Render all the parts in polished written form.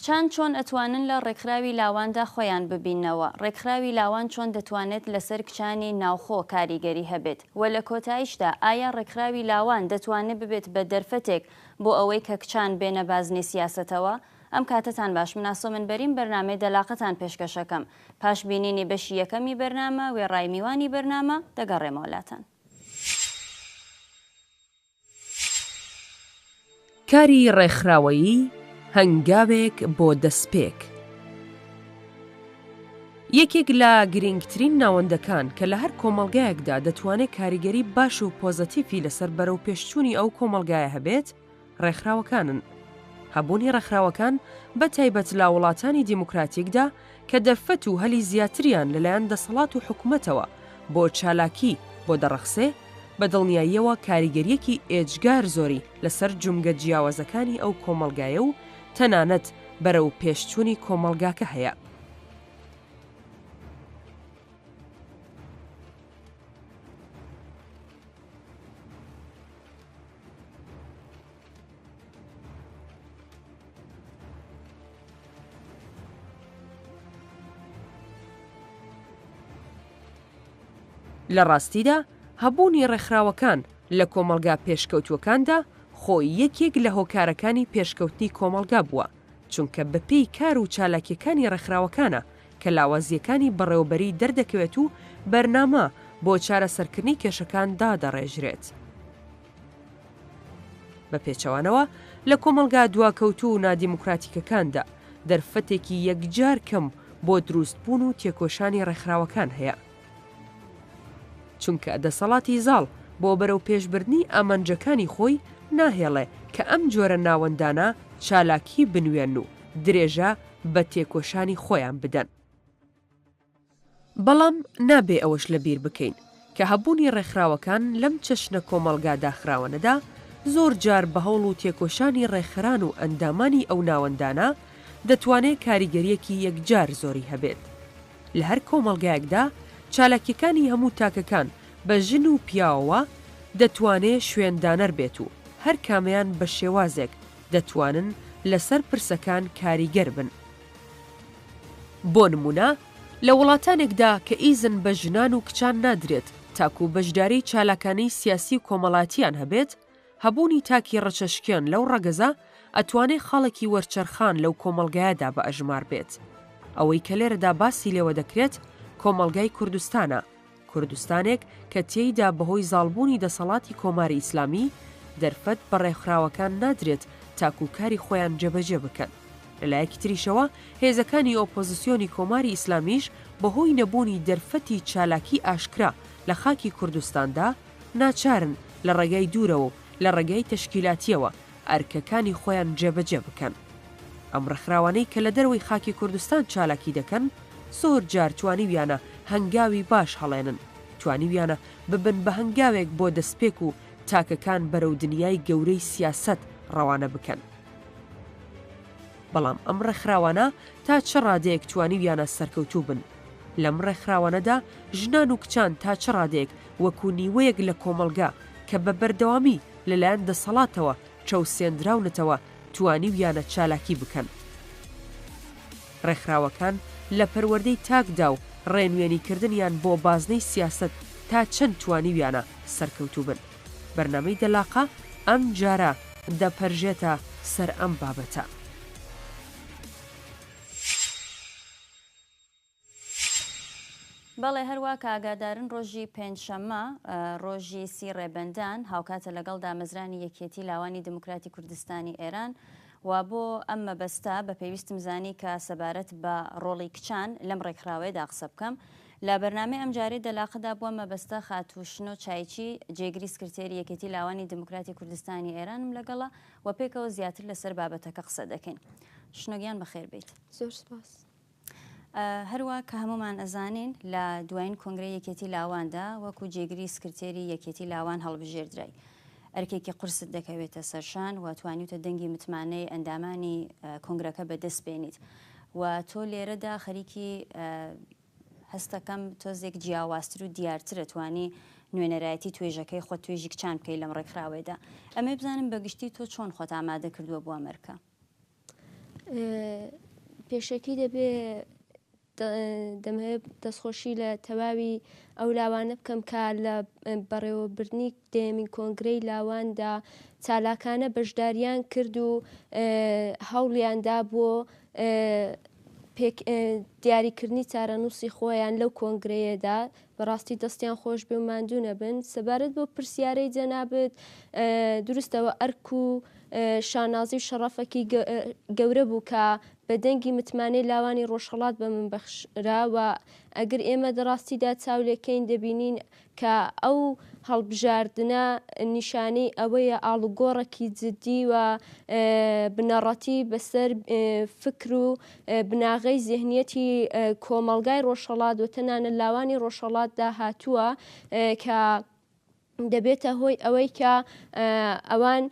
کچان چۆن ئەتوانن لە ڕێکخراوی لاواندا خۆیان ببینەوە؟ ڕێکخراوی لاوان چۆن دەتوانێت لەسەر کچانی ناوخۆ کاریگەری هەبێت؟ و لە کۆتاییشدا ئایا ڕێکخراوی لاوان دەتوانێت ببێت بە دەرفەتێک بۆ ئەوەی کە کچان بێنە بازنەی سیاسەتەوە؟ ئەم کاتتان باش، مناسۆ من بەرین بەرنامەی دەلاقەتان پێشکەشەکەم. پاش بینینی بەشی یەکەمی بەرنامە وێڕای میوانی بەرنامە دەگەڕێمەوەلاتان. کاری ڕێکخراوەیی هەنگاوێک بۆ دەستپێک. یەکێک لە گرنگترین ناوەندەکان کە لە هەر کۆمەڵگایەکدا دەتوانێت کاریگەری باش و پۆزەتیفی لەسەر بەرەو پێشچوونی ئەو کۆمەڵگایە هەبێت ڕێکخراوەکانن. هەبوونی ڕێکخراوەکان بە تایبەت لە وڵاتانی دیموکراتیکدا کە دەرفەت و هەلی زیاتریان لەلایەن دەسەڵات و حکوومەتەوە بۆ چالاکی بۆ دەڕەخسێ بە دڵنیاییەوە کاریگەریەکی ئێجگار زۆری لەسەر جومگە جیاوازەکانی ئەو کۆمەڵگایە و تەنانەت بەرەو پێشچوونی کۆمەڵگاکە هەیە. لە ڕاستیدا هەبوونی ڕێکخراوەکان لە کۆمەڵگا پێشکەوتوەکاندا خۆی یەکێک لە هۆکارەکانی پێشکەوتنی کۆمەڵگا بووە، چونکە بەپێی کار و چالاکیەکانی ڕێکخراوەکانە کە لاوازیەکانی بەڕێوەبەری دەردەکەوێت و بەرنامە بۆ چارەسەرکردنی کێشەکان دادەڕێژرێت. بە پێچەوانەوە لە کۆمەڵگا دواکەوتوو و نادیموکراتیکەکاندا دەرفەتێکی یەکجار کەم بۆ دروستبوون و تێکۆشانی ڕێکخراوەکان هەیە، چونکە دەسەڵاتی زاڵ بۆ بەرەو پێشبردنی ئامانجەکانی خۆی ناهێڵێ کە ئەم جۆرە ناوەندانە چالاکی بنوێن و درێژە بە تێکۆشانی خۆیان بدەن. بەڵام نابێ ئەوەش لەبیر بکەین کە هەبوونی ڕێکخراوەکان لەم چەشنە کۆمەڵگا داخراوەنەدا زۆر جار بە هەوڵ و تێکۆشانی ڕێکخران و ئەندامانی ئەو ناوەندانە دەتوانێت کاریگەریەکی یەکجار زۆری هەبێت. لە هەر کۆمەڵگایەکدا چالاکیەکانی هەموو تاکەکان بە ژن و پیاوەوە دەتوانێت شوێندانەر بێت و هەر کامیان بە شێوازێک دەتوانن لەسەر پرسەکان کاریگەر بن. بۆ نمونە لە وڵاتانێکدا کە ئیزن بە ژنان و کچان نادرێت تاکو بەشداری چالاکانی سیاسی و کۆمەڵاتیان هەبێت، هەبوونی تاکی ڕەچەشکێن لەو ڕەگەزە ئەتوانێت خاڵێکی وەرچەرخان لەو کۆمەڵگایەدا بە ئەژمار بێت. ئەوەی کە لێرەدا باسی لێوە دەکرێت کۆمەڵگای کوردستانە، کوردستانێک کە تێیدا بەهۆی زاڵبوونی دەسەڵاتی کۆماری ئیسلامی دەرفەت بە ڕێکخراوەکان نادرێت تاکوکاری خۆیان جێبەجێ بکەن. لەلایەکی تریشەوە هێزەکانی ئۆپۆزیسیۆنی کۆماری ئیسلامیش بەهۆی نەبوونی دەرفەتی چالاکی ئاشکرا لە خاکی کوردستاندا ناچارن لە ڕێگای دوورەوە و لە ڕێگای تەشکیلاتیەوە ئەرکەکانی خۆیان جێبەجێ بکەن. ئەم ڕێکخراوانەی کە لە دەروی خاکی کوردستان چالاکی دەکەن زۆر جار توانیویانە هەنگاوی باش هەڵێنن، توانیویانە ببن بە هەنگاوێک بۆ دەستپێک و تاکەکان بەرەو دنیای گەورەی سیاست ڕەوانە بکەن. بەڵام ئەم ڕێکخراوانە تا چه ڕادەیەک توانیویانە سەرکەوتوو بن. لەم ڕێکخراوانەدا ژنان و کچان تا چه ڕادەیەک وەکو نیوەیەک لە کۆمەڵگا کە بە بەردەوامی لەلایەن دەسەڵاتەوە چەوسێنراونەتەوە توانیویانە چالاکی بکەن. ڕێکخراوەکان لە پەروەردەی تاکدا و ڕێنوێنیکردنیان بۆ بازنەی سیاست تا چەند توانیویانە سەرکەوتوو بن. بەرنامەی دەلاقە ئەم جارە دەپەرژێتە سەر ئەم بابەتە. بەڵێ هەروە کاگادارن ڕۆژی پێنجشەممە ڕۆژی سی ڕێبەندان هاوکاتە لەگەڵ دامەزرانی یەکێتی لاوانی دموکراتی کوردستانی ئێران و بۆ ئەم مەبەستە بە پێویستم زانی کە سەبارەت بە ڕۆڵی کچان لەم ڕێکخراوەیەدا قسە بکەم. لە بەرنامەی ئەم جارەی دەلاقەدا بووە مەبەستە خاتوشنۆ چایچی جێگری سکرتێری یەکێتی لاوانی دموکراتی کوردستانی ئێرانم لەگەڵە و پێکەوە زیاتر لەسەر بابەتەکە قسە دەکەین. شنۆگیان بەخێر بیت. زۆر سپاس. هەروە کە هەمومان ئەزانین لە دوایین کۆنگرەی یەکێتی لاواندا وەکو جێگری سکرتێری یەکێتی لاوان هەڵبژێردرای ئەرکێکی قورست دەکەوێتە سەرشان و توانیوتە دەنگی متمانەی ئەندامانی کۆنگرەکە بەدەست بێنیت و تۆ لێرەدا خەریکی هەستەکەم تۆزێک جیاوازتر و دیارترە توانی نوێنەرایەتی توێژەکەی خۆ توێژی کچان بکەی لەم ڕێکخراوەیەدا. ئەمە بزانم بەگشتی تۆ چۆن خۆت ئامادە کردووە بۆ ئەمریکا؟ پێشەکی دەبێ دەمەوێت دەستخۆشی لە تەواوی ئەو لاوانە بکەم کە لە بەڕێوەبردننی دێمین کۆنگرەی لاواندا چالاکانە بەشداریان کرد و هەوڵیاندا بۆ دیاریکردنی چارەنووسی خۆیان لەو کۆنگرەیەدا بەڕاستی دەستیان خۆش بێ و ماندوو نەبن. سەبارەت بۆ پرسیارەی جەنابەت دروستەوە ئەرک و شانازی و شەڕەفێکی گەورە بوو کە بە دەنگی متمانەی لاوانی ڕۆژهەڵات بە من بەخشراوە. ئەگەر ئێمە دەڕاستیدا چاولەکەین دەبینین کە ئەو هەڵبژاردنە نیشانەی ئەوەیە ئاڵوگۆڕێکی جددی و بنەڕەتی بەسەر فکر و بناغەی ذهنیەتی کۆمەلگای ڕۆژهەڵات و تەنانەت لاوانی ڕۆژهەڵاتدا هاتووە کە دەبێتە هۆی ئەوەی کە ئەوان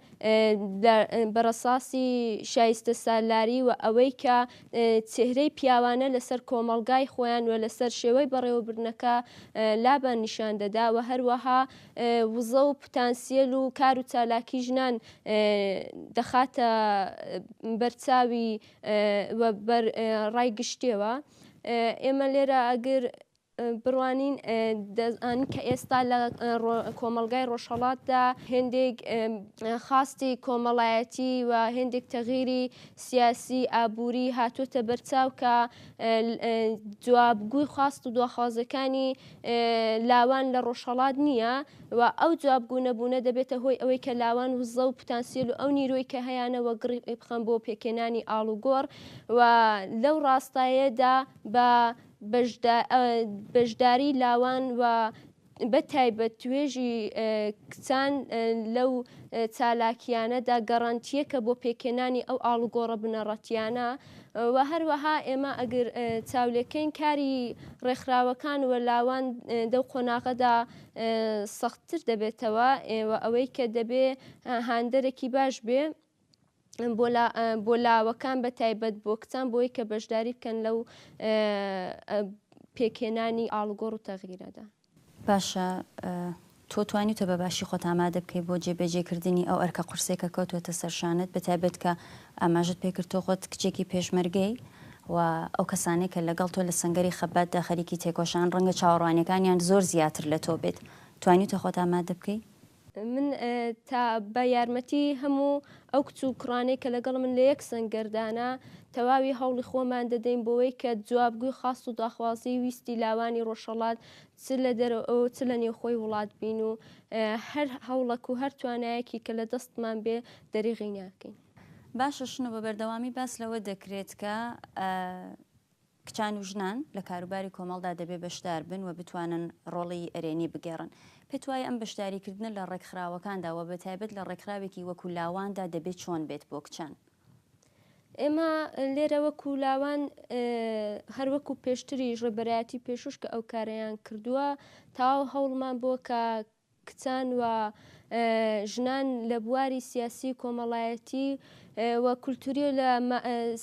بەڕەساسی شایستە سالاری و ئەوەی کە چهرەی پیاوانە لەسەر کۆمەلگای خۆیان و لەسەر شێوەی بەڕێوەبردنەکە لابان نیشان دەدا و هەروەها وزە و پتانسیێل و کار و چالاکی ژنان دەخاتە بەرچاوی ڕای گشتێوە. ئێمە لێرە ئەگەر بڕوانین دەزانین کە ئێستا لە کۆمەلگای ڕۆژهەڵاتدا هێندێک خاستی کۆمەڵایەتی و هێندێک تەغییری سیاسی ئابووری هاتوۆتە بەرچاو کە جوابگوی خواست و دواخوازەکانی لاوان لە ڕۆژهەڵات نییە و ئەو جوابگو نەبوونە دەبێتە هۆی ئەوەی کە لاوان وزە و پتانسیل و ئەو نیرۆی کە هەیەەوە گڕی بخەن بۆ پێکێنانی ئاڵوگۆڕ و لەو ڕاستایەدا بە بەشداری لاوان و بەتایبەت توێژی کچان لەو چالاکیانەدا گەڕانتیەکە بۆ پێکێنانی ئەو ئاڵوگۆڕە بنەڕەتیانە و هەروەها ئێمە ئەگەر چاولەکەین کاری ڕێکخراوەکان و لاوان دەو قۆناغەدا سەختتر دەبێتەوە ئەوەی کە دەبێ هاندەرێکی باش بێ بۆ لاوەکان بە تایبەت بۆ کچان بۆی کە بەشداری بکەن لەو پێکێنانی ئاڵوگۆڕ و تەغییرەدا. باشە تۆ توانیتە بە باشی خۆت ئامادە بکەیت بۆ جێبەجێکردنی ئەو ئەرکە قورسێکە کەوتوێتە سەرشانت بە تایبەت کە ئاماژت پێکردۆ خۆت کچێکی پێشمەرگەی و ئەو کەسانەی کە لەگەڵ تۆ لە سنگەری خەباتدا خەریکی تێکۆشان ڕەنگە چاوەڕوانیەکانیان زۆر زیاتر لە تۆ بێت. توانیتە خۆت ئامادە بکەیت؟ من تا بە یارمەتی هەموو ئەو کچ و کوڕانەی کە لەگەڵ من لە یەک سنگەردانە تەواوی هەوڵی خۆمان دەدەین بۆەوەی کە جوابگوی خاست و داخوازی ویستی لاوانی ڕۆژهەڵات چ لە دەرەوە چ لە نێوخۆی وڵات بین و هەر هەوڵک و هەر توانایەکی کە لە دەستمان بێ دەریغی ناکەین. باشە شنو بە بەردەوامی باس لەوە دەکرێت کە کچان و ژنان لە کاروباری کۆمەڵدا دەبێ بەشدار بن و بتوانن ڕۆڵی ئەرێنی بگێڕن. پێت وایە ئەم بەشداریکردنە لە ڕێکخراوەکانداوە بە تایبەت لە ڕێکخراوێکی وەکو لاواندا دەبێت چۆن بێت بۆ کچان؟ ئێمە لێرە وەکو لاوان هەر وەکو پێشتری ڕێبەرایەتی پێشوش کە ئەو کارەیان کردووە تاو هەوڵمان بۆ کە کچان و ژنان لە بواری سیاسی کۆمەڵایەتی و کولتوری لە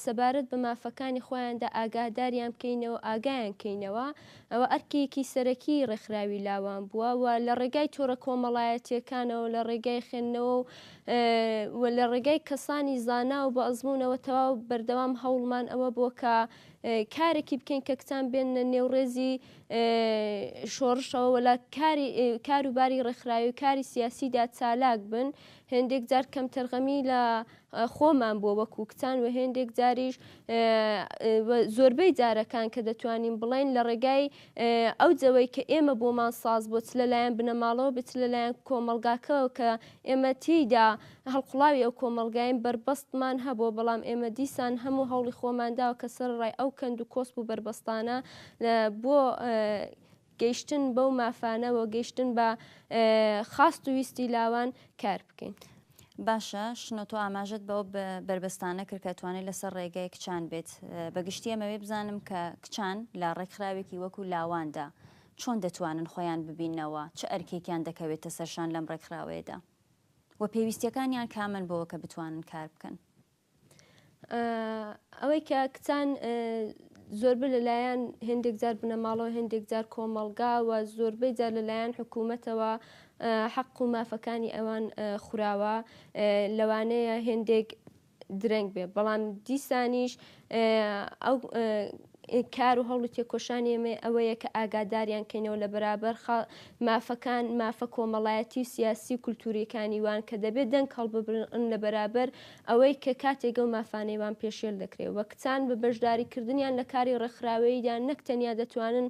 سەبارەت بە مافەکانی خۆیاندا ئاگاداریان بکەینەوە ئاگایان کەینەوە. ئەوە ئەرکێکی سەرەکی ڕێکخراوی لاوان بووە و لە ڕێگای تۆڕە کۆمەڵایەتیەکانەوە لە ڕێگای خوێندنەوە و لە ڕێگای کەسانی زانا و بە ئەزموونەوە تەواو بەردەوام هەوڵمان ئەوە بۆ کە کارێکی بکەین کە کچان بێنە نێوڕێزی شۆڕشەوە لە کاروباری ڕێکخراوی و کاری سیاسیدا چالاک بن. هێندێک جار کەم تەرخەمی لە خۆمان بۆ وەکو کچان و هێندێک جاریش زۆربەی جارەکان کە دەتوانین بڵین لە ڕێگای ئەو جەوەی کە ئێمە بۆمان ساز بۆ چ لەلایەن بنەماڵەوە بێت لەلایەن کۆمەلگاکەوە کە ئێمە تێیدا هەڵقڵاوی ئەو کۆمەلگاین بربەستمان هەبوو بەڵام ئێمە دیسان هەموو هەوڵی خۆمانداوە کە سەر ڕای ئەو کەند و کۆسپ و بربەستانە بۆ گەیشتن بەو مافانەوە گەیشتن بە خاست و ویستی لاوان کار بکەین. باشە شنۆ تۆ ئاماژت بەو بربەستانە کرد کە توانێت لەسەر ڕێگای کچان بێت. بەگشتی ئەمەوێ بزانم کە کچان لە ڕێکخراوێکی وەکو لاواندا چۆن دەتوانن خۆیان ببینەوە چه ئەرکێکیان دەکەوێتە سەرشان لەم ڕێکخراوەیەدا و پێویستیەکانیان کامن بۆەوە کە بتوانن کار بکەن؟ ئەوەی کە کچان زۆربەی لەلایەن هێندێک جار بنەماڵەوە هێندێک جار کۆمەلگا و زۆربەی جار لەلایەن حکوومەتەوە حەق و مافەکانی ئەوان خوراوە. لەوانەیە هێندێک درەنگ بێ بەڵام دیسانیش ئەو کار و هەوڵ تێکۆشانی ئێمە ئەوەیە کە ئاگاداریان کەینەوە لە بەرابەر مافەکان مافە کۆمەڵایەتی و سیاسی و کولتوریەکانی وان کە دەبێت دەنگ هەڵببرن لە بەرابەر ئەوەی کە کاتێک ئەو مافانەیوان پێشێل دەکرێت وە کچان بە بەشداریکردنیان لە کاری ڕێکخراوەییدان نەک تەنیا دەتوانن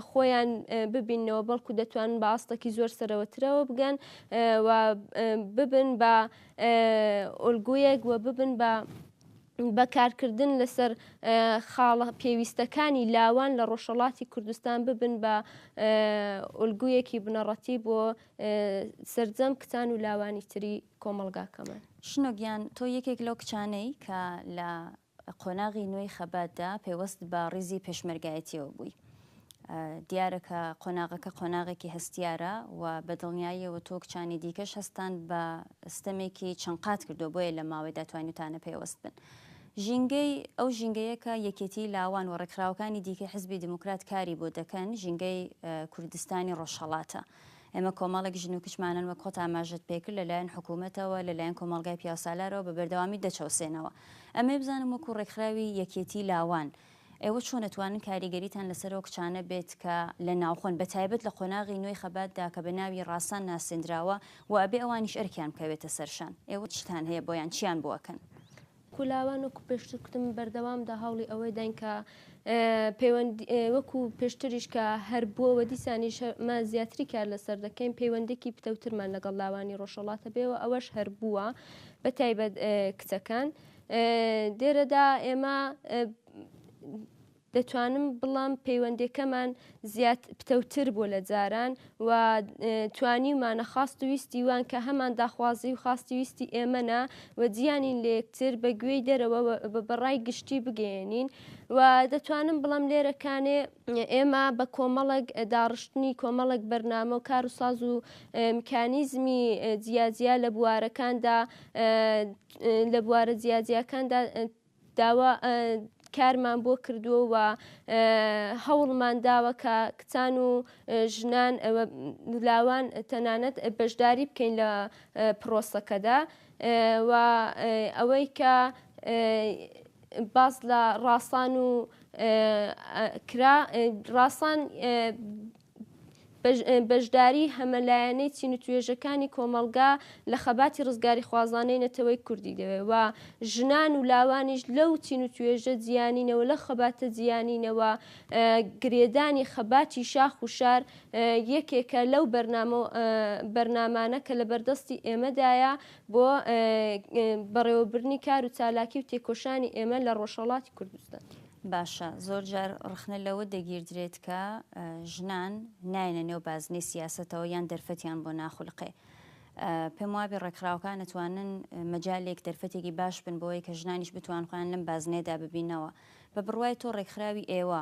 خۆیان ببینەوە بەڵکو دەتوانن بە ئاستێکی زۆر سەرەوەترەوە بگەن و ببن بە ئۆلگویەک و ببن بەکارکردن لەسەر خاڵە پێویستەکانی لاوان لە ڕۆژهەڵاتی کوردستان ببن بە ئۆلگویەکی بنەڕەتی بۆ سەرجەم کچان و لاوانی تری کۆمەڵگاکەمان. شنۆگیان تۆ یەکێک لەو کچانەی کە لە قۆناغی نوێی خەباتدا پێوەست بە ڕیزی پێشمەرگایەتیەوە بووی. دیارەکە قۆناغەکە قۆناغێکی هەستیارە و بە دڵنیاییەوە تۆ کچانی دیکەش هەستان بە ستەمێکی چەند قات کردو بۆیە لە ماوەی دەتوانیتانە پێوەست بن. ژینگەی ئەو ژینگەیەکە یەکێتی لاوان و ڕێکخراوەکانی دیکە حزبی دموکرات کاری بۆ دەکەن ژینگەی کوردستانی ڕۆژهەڵاتە. ئێمە کۆمەڵێک ژن و کچمانن وە کۆت ئاماژەت پێکرد لەلایەن حکوومەتەوە لەلایەن کۆمەڵگای پیاسالارەوە بە بەردەوامی دەچەوسێنەوە. ئەمە بزانم وەکو ڕێکخراوی یەکێتی لاوان ئێوە چۆن دەتوانن کاریگەریتان لەسەرەوە کچانە بێت کە لە ناوخۆن بەتایبەت لە قۆناغی نوێی خەباتدا کە بە ناوی ڕاستان ناسێنراوە و ئەبێ ئەوانیش ئەرکیان بکەوێتە سەرشان ئێوە چتان هەیە بۆیان چیان بووەکەن؟ کولاوان وەکو پێشتر کوتم بەردەوامدا هەوڵی ئەوەی داین کە وەکو پێشتریش کە هەر بووەوە دیسانیش ما زیاتری کار لەسەر دەکەین پەیوەندێکی پتەوترمان لەگەڵ لاوانی ڕۆژهەڵاتە بێەوە ئەوەش هەر بووە بەتایبەت کچەکان دێرەدا ئێمە دەتوانم بڵام پەیوەندەکەمان زیات پتەوتر بۆ لە جاران و توانیمانە خاست و ویستی وان کە هەمان داخوازی و خاستی ویستی ئێمەنا و جیانی لە یەکتر بە گوێی دەرەوە بەڕای گشتی بگەێنین و دەتوانم بڵام لێرەکانێ ئێمە بە کۆمەڵک داڕشتنی کۆمەڵک بەرنامە و کار و ساز و میکانیزمی جیاجیا لە بوارەکاندا لە بوارە جیاجیەکاندا داوا کارمان بۆ کردووە و هەوڵمان داوە کە کچان و ژنان لاوان تەنانەت بەشداری بکەین لە پرۆسەکەدا و ئەوەی کە باز لە ڕاستان و کرا ڕاستان بەشداری هەمەلایەنەی چین و توێژەکانی کۆمەلگا لە خەباتی ڕزگاری خوازانەی نەتەوەی کوردی دەوێت و ژنان و لاوانیش لەو چین و توێژە جیانینەوە لە خەباتە جیانینەوە گرێدانی خەباتی شاخ و شار یەکێکە لەو بەرنامانە کە لە بەردەستی ئێمەدایە بۆ بەڕێوەبرنی کار و چالاکی و تێکۆشانی ئێمە لە ڕۆژهەڵاتی کوردستان. باشە زۆر جار ڕخنە لەوە دەگیردرێت کە ژنان ناینە نێو بازنەی سیاسەتەوە یان دەرفەتیان بۆ ناخولقێ. پێم وابێ ڕێکخراوەکان نتوانن مەجالێک دەرفەتێکی باش بن بۆی کە ژنانیش بتوان خۆیان لەم بازنێدا ببینەوە. بە بڕوای تۆ ڕێکخراوی ئێوە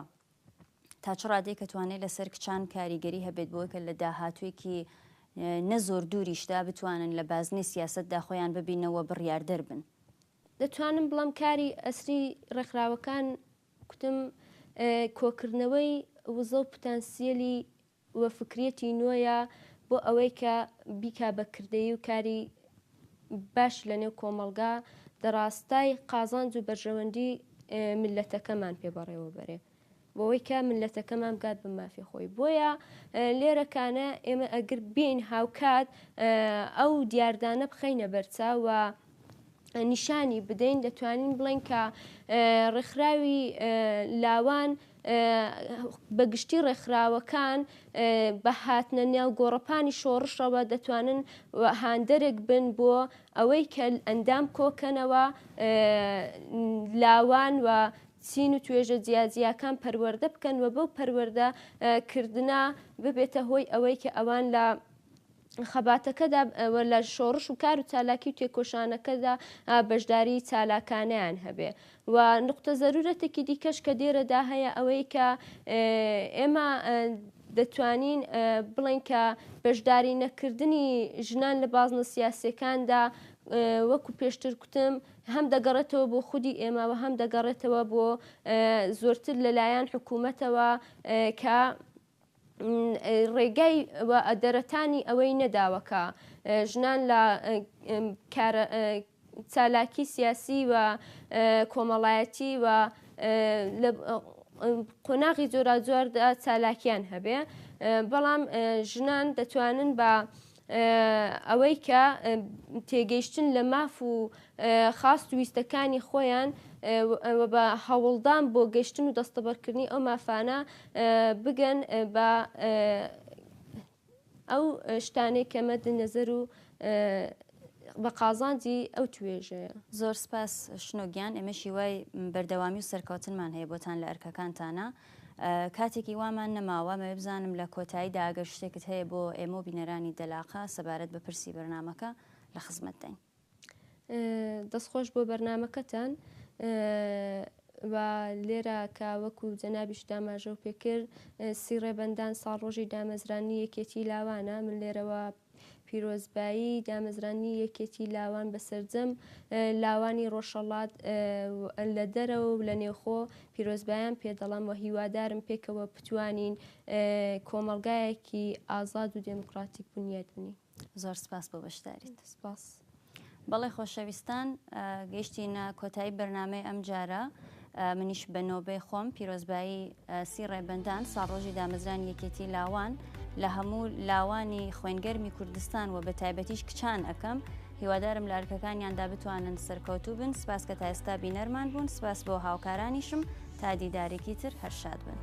تا چ ڕادەیە کە توانێت لەسەر کچان کاریگەری هەبێت بۆی کە لە داهاتوویەکی نە زۆر دووریشدا بتوانن لە بازنەی سیاسەتدا خۆیان ببینەوە بڕیاردەر بن؟ دەتوانم بڵام کاری ئەسری ڕێکخراوەکان کوتم کۆکردنەوەی وزە و پتانسیێلی وە فکرێتی نوۆیە بۆ ئەوەی کە بیکا بەکردەیی و کاری باش لە نێو کۆمەلگا دەڕاستای قازانج و بەرژەوەندی ملەتەکەمان پێبەڕێوە بەرێ بۆەوەی کە ملەتەکەمان بگات بە مافی خۆی بۆیە لێرەکانە ئێمە ئەگەر بین هاوکات ئەو دیاردانە بخەینە بەرچاو و نیشانی بدەین دەتوانین بڵێن کە ڕێکخراوی لاوان بەگشتی ڕێکخراوەکان بە هاتنە نێو گۆڕەپانی شۆڕشەوە دەتوانن هاندەرێک بن بۆ ئەوەی کە ئەندام کۆکەنەوە لاوان و چین و توێژە جیاجیەکان پەروەردە بکەن و بەو پەروەردە کردنا ببێتە هۆی ئەوەی کە ئەوان لە خەباتەکەدا لە شۆڕش و کار و چالاکی و تێکۆشانەکەدا بەشداری چالاکانیان هەبێ و نقطە زەرورەتێکی دیکەش کە دێرەدا هەیە ئەوەی کە ئێمە دەتوانین بڵێن کە بەشداری نەکردنی ژنان لە بازنە سیاسیەکاندا وەکو پێشتر کوتم هەم دەگەڕێتەوە بۆ خودی ئێمە و هەم دەگەڕێتەوە بۆ زۆرتر لەلایەن حکوومەتەوە کە ڕێگای دەرەتانی ئەوەی نەداوەکە ژنان لە چالاکی سیاسی و کۆمەڵایەتی و قۆناغی جۆرا جۆردا چالاکیان هەبێ بەڵام ژنان دەتوانن بە ئەوەی کە تێگەیشتن لە ماف و خاست و ویستەکانی خۆیان بە هەوڵدان بۆ گەشتن و دەستەبەرکردنی ئەو مافانە بگەن بە ئەو شتانەی کە مەد نەزەر و بە قازانجی ئەو توێژەیە. زۆر سپاس شنۆگیان ئێمەشی وای بەردەوامی و سەرکەوتنمان هەیە بۆتان لە ئەرکەکانتانە. کاتێکی وامان نەماوە مە بزانم لە کۆتاییدا ئەگەر شتێکت هەیە بۆ ئێمە و بینەرانی دەلاقە سەبارەت بە پرسی بەرنامەکە لە خزمەت دەین. دەستخۆش بۆ بەرنمەکەتان و لێرە کە وەکو جەنابیش داماژە و پێکرد سی ڕێبەندان ساڵڕۆژی دامەزرانی یەکێتی لاوانە من لێرەوە پیرۆزبایی دامەزرانی یەکێتی لاوان بەسەرجەم لاوانی ڕۆژهەڵات لە دەرەوە و لە نێوخۆ پیرۆزبایان پێدەڵام و هیوادارم پێکەوە بتوانین کۆمەڵگایەکی ئازاد و دموکراتیک بنیاد بنی. زۆر سپاس بۆ بەشداریت. سپاس. بەڵێ خۆشەویستان گەیشتینە کۆتایی بەرنامەی ئەم جارە منیش بە نۆبەی خۆم پیرۆزبایی سی ڕێبەندان ساڵڕۆژی دامەزرانی یەکێتی لاوان لە هەموو لاوانی خوێنگەرمی کوردستان و بە تایبەتیش کچان ئەەکەم هیوادارم لە ئەرکەکانیاندا بتوانن سەرکەوتوو بن. سپاس کە تا ئێستا بینەرمان بوون. سپاس بۆ هاوکارانیشم تا دیدارێکی تر هەرشاد بن.